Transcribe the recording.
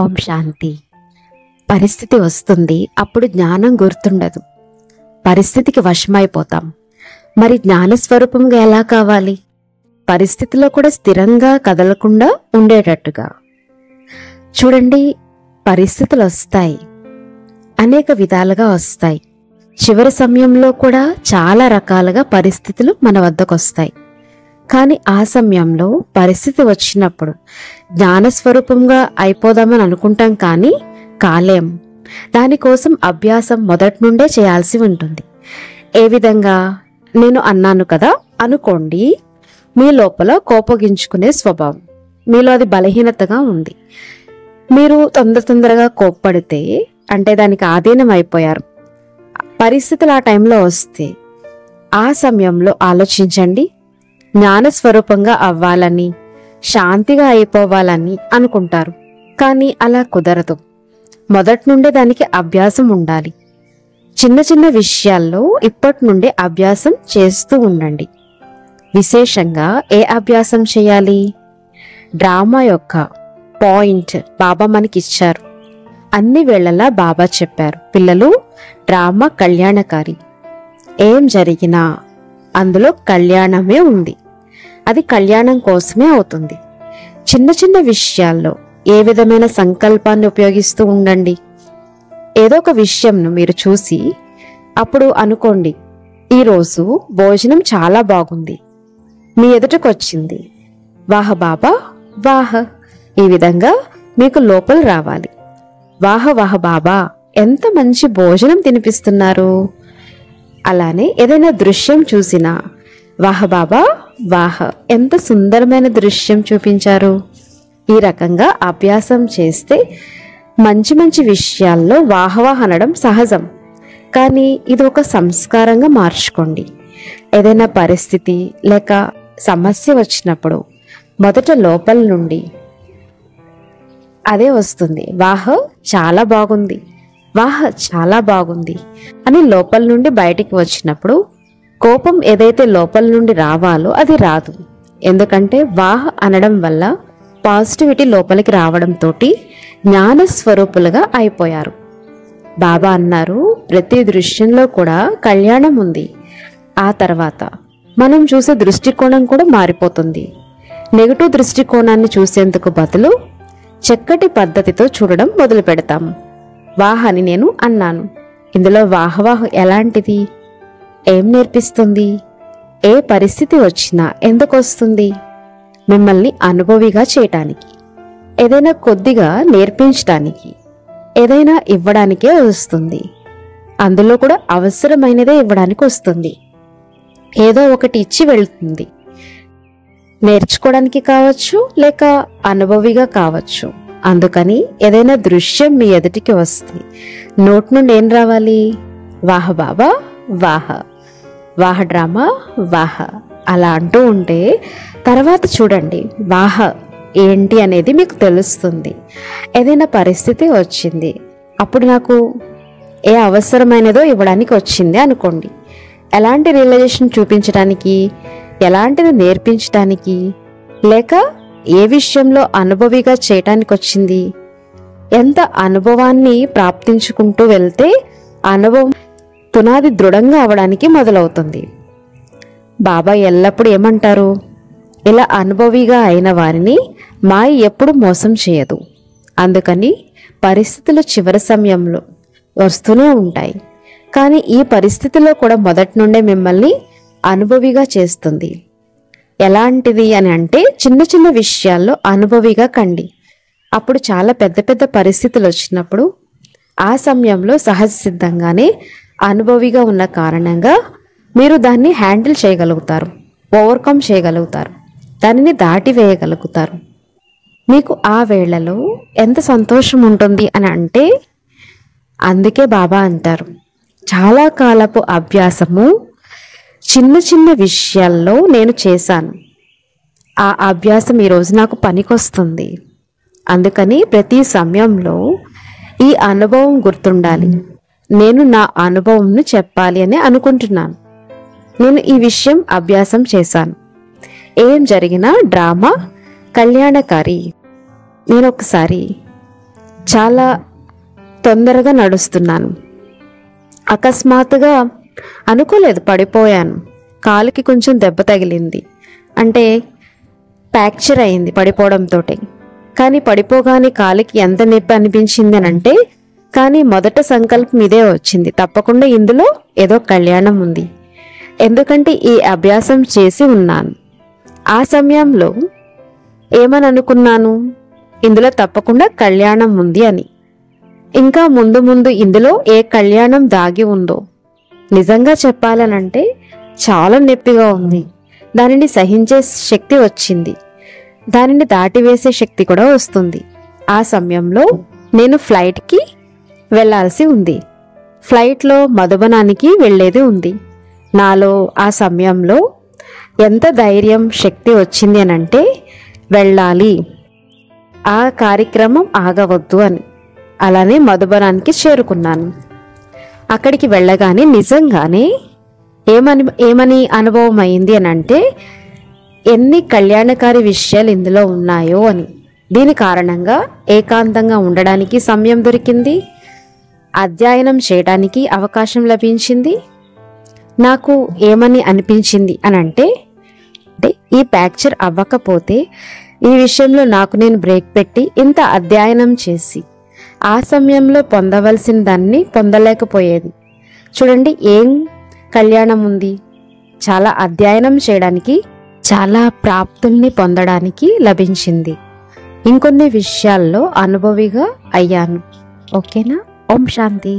ఓం శాంతి. పరిస్థితి వస్తుంది, అప్పుడు జ్ఞానం గుర్తుండదు, పరిస్థితికి వశమైపోతాం. మరి జ్ఞానస్వరూపంగా ఎలా కావాలి? పరిస్థితిలో కూడా స్థిరంగా కదలకుండా ఉండేటట్టుగా. చూడండి, పరిస్థితులు వస్తాయి, అనేక విధాలుగా వస్తాయి. చివరి సమయంలో కూడా చాలా రకాలుగా పరిస్థితులు మన వద్దకు వస్తాయి. కానీ ఆ సమయంలో పరిస్థితి వచ్చినప్పుడు జ్ఞానస్వరూపంగా అయిపోదామని అనుకుంటాం, కానీ కాలేం. దానికోసం అభ్యాసం మొదటి నుండే చేయాల్సి ఉంటుంది. ఏ విధంగా? నేను అన్నాను కదా, అనుకోండి, మీ లోపల కోపగించుకునే స్వభావం, మీలో అది బలహీనతగా ఉంది. మీరు తొందరగా కోప్పడితే అంటే దానికి ఆధీనం అయిపోయారు. పరిస్థితులు ఆ టైంలో వస్తే ఆ సమయంలో ఆలోచించండి, జ్ఞానస్వరూపంగా అవ్వాలని, శాంతిగా అయిపోవాలని అనుకుంటారు. కానీ అలా కుదరదు. మొదటి నుండే దానికి అభ్యాసం ఉండాలి. చిన్న చిన్న విషయాల్లో ఇప్పటి నుండే అభ్యాసం చేస్తూ ఉండండి. విశేషంగా ఏ అభ్యాసం చేయాలి? డ్రామా యొక్క పాయింట్ బాబా మనకిచ్చారు. అన్ని వేళలా బాబా చెప్పారు, పిల్లలు, డ్రామా కళ్యాణకారి. ఏం జరిగినా అందులో కళ్యాణమే ఉంది. అది కళ్యాణం కోసమే అవుతుంది. చిన్న చిన్న విషయాల్లో ఏ విధమైన సంకల్పాన్ని ఉపయోగిస్తూ ఉండండి. ఏదో ఒక విషయంను మీరు చూసి అప్పుడు అనుకోండి, ఈరోజు భోజనం చాలా బాగుంది, మీ ఎదుటకు వచ్చింది, వాహ బాబా వాహ. ఈ విధంగా మీకు లోపల రావాలి, వాహ వాహ బాబా, ఎంత మంచి భోజనం తినిపిస్తున్నారు. అలానే ఏదైనా దృశ్యం చూసినా వాహ బాబా వాహ, ఎంత సుందరమైన దృశ్యం చూపించారు. ఈ రకంగా అభ్యాసం చేస్తే మంచి మంచి విషయాల్లో వాహవాహ అనడం సహజం. కానీ ఇది ఒక సంస్కారంగా మార్చుకోండి. ఏదైనా పరిస్థితి లేక సమస్య వచ్చినప్పుడు మొదట లోపల నుండి అదే వస్తుంది, వాహ చాలా బాగుంది, వాహ చాలా బాగుంది అని లోపల నుండి బయటికి వచ్చినప్పుడు కోపం ఏదైతే లోపల నుండి రావాలో అది రాదు. ఎందుకంటే వాహ అనడం వల్ల పాజిటివిటీ లోపలికి రావడంతో జ్ఞానస్వరూపులుగా అయిపోయారు. బాబా అన్నారు, ప్రతి దృశ్యంలో కూడా కళ్యాణం ఉంది. ఆ తర్వాత మనం చూసే దృష్టికోణం కూడా మారిపోతుంది. నెగటివ్ దృష్టికోణాన్ని చూసేందుకు బదులు చక్కటి పద్ధతితో చూడడం మొదలు పెడతాం. వాహ అని నేను అన్నాను. ఇందులో వాహవాహ ఎలాంటిది? ఏం నేర్పిస్తుంది? ఏ పరిస్థితి వచ్చినా ఎందుకు వస్తుంది? మిమ్మల్ని అనుభవిగా చేయటానికి, ఏదైనా కొద్దిగా నేర్పించటానికి, ఏదైనా ఇవ్వడానికే వస్తుంది. అందులో కూడా అవసరమైనదే ఇవ్వడానికి వస్తుంది. ఏదో ఒకటి ఇచ్చి వెళ్తుంది. నేర్చుకోవడానికి కావచ్చు, లేక అనుభవిగా కావచ్చు. అందుకని ఏదైనా దృశ్యం మీ ఎదుటికి వస్తే నోటి నుండి ఏం రావాలి? వాహ బాబా వాహ, వాహ డ్రామా వాహ అలా అంటూ ఉంటే తర్వాత చూడండి వాహ ఏంటి అనేది మీకు తెలుస్తుంది. ఏదైనా పరిస్థితి వచ్చింది, అప్పుడు నాకు ఏ అవసరమైనదో ఇవ్వడానికి వచ్చింది అనుకోండి. ఎలాంటి రియలైజేషన్ చూపించడానికి, ఎలాంటిది నేర్పించడానికి, లేక ఏ విషయంలో అనుభవిగా చేయటానికి వచ్చింది. ఎంత అనుభవాన్ని ప్రాప్తించుకుంటూ వెళ్తే అనుభవం పునాది దృఢంగా అవడానికి మొదలవుతుంది. బాబా ఎల్లప్పుడూ ఏమంటారు? ఇలా అనుభవిగా అయిన వారిని మాయ ఎప్పుడు మోసం చేయదు. అందుకని పరిస్థితులు చివరి సమయంలో వస్తూనే ఉంటాయి. కానీ ఈ పరిస్థితిలో కూడా మొదటి నుండే మిమ్మల్ని అనుభవిగా చేస్తుంది. ఎలాంటిది అని అంటే చిన్న చిన్న విషయాల్లో అనుభవిగా కండి. అప్పుడు చాలా పెద్ద పెద్ద పరిస్థితులు వచ్చినప్పుడు ఆ సమయంలో సహజ సిద్ధంగానే అనుభవిగా ఉన్న కారణంగా మీరు దాన్ని హ్యాండిల్ చేయగలుగుతారు, ఓవర్కమ్ చేయగలుగుతారు, దానిని దాటివేయగలుగుతారు. మీకు ఆ వేళలో ఎంత సంతోషం ఉంటుంది అని అంటే, అందుకే బాబా అంటారు, చాలా కాలపు అభ్యాసము చిన్న చిన్న విషయాల్లో నేను చేశాను. ఆ అభ్యాసం ఈరోజు నాకు పనికొస్తుంది. అందుకని ప్రతి సమయంలో ఈ అనుభవం గుర్తుండాలి. నేను నా అనుభవంను చెప్పాలి అని అనుకుంటున్నాను. నేను ఈ విషయం అభ్యాసం చేశాను. ఏం జరిగినా డ్రామా కళ్యాణకారి. నేను ఒకసారి చాలా తొందరగా నడుస్తున్నాను. అకస్మాత్తుగా అనుకోలేదు, పడిపోయాను. కాలుకి కొంచెం దెబ్బ తగిలింది, అంటే ఫ్రాక్చర్ అయింది పడిపోవడంతో. కానీ పడిపోగానే కాలికి ఎంత నొప్పి అనిపించింది అని అంటే, కానీ మొదట సంకల్పం ఇదే వచ్చింది, తప్పకుండా ఇందులో ఏదో కళ్యాణం ఉంది. ఎందుకంటే ఈ అభ్యాసం చేసి ఉన్నాను. ఆ సమయంలో ఏమని అనుకున్నాను, ఇందులో తప్పకుండా కళ్యాణం ఉంది అని. ఇంకా ముందు ముందు ఇందులో ఏ కళ్యాణం దాగి ఉందో. నిజంగా చెప్పాలనంటే చాలా నొప్పిగా ఉంది. దానిని సహించే శక్తి వచ్చింది, దానిని దాటివేసే శక్తి కూడా వస్తుంది. ఆ సమయంలో నేను ఫ్లైట్కి వెళ్ళాల్సి ఉంది. ఫ్లైట్లో మధుబనానికి వెళ్ళేది ఉంది. నాలో ఆ సమయంలో ఎంత ధైర్యం, శక్తి వచ్చింది అని అంటే, వెళ్ళాలి, ఆ కార్యక్రమం ఆగవద్దు అని. అలానే మధుబనానికి చేరుకున్నాను. అక్కడికి వెళ్ళగానే నిజంగానే ఏమని అనుభవం అయింది అని అంటే, ఎన్ని కళ్యాణకారి విషయాలు ఇందులో ఉన్నాయో అని. దీని కారణంగా ఏకాంతంగా ఉండడానికి సమయం దొరికింది, అధ్యయనం చేయడానికి అవకాశం లభించింది. నాకు ఏమని అనిపించింది అని అంటే ఈ ఫ్రాక్చర్ అవ్వకపోతే ఈ విషయంలో నాకు నేను బ్రేక్ పెట్టి ఇంత అధ్యయనం చేసి ఆ సమయంలో పొందవలసిన దాన్ని పొందలేకపోయేది. చూడండి, ఏం కళ్యాణం ఉంది, చాలా అధ్యయనం చేయడానికి, చాలా ప్రాప్తుల్ని పొందడానికి లభించింది. ఇంకొన్ని విషయాల్లో అనుభవిగా అయ్యాను. ఓకేనా? ఓం శాంతి.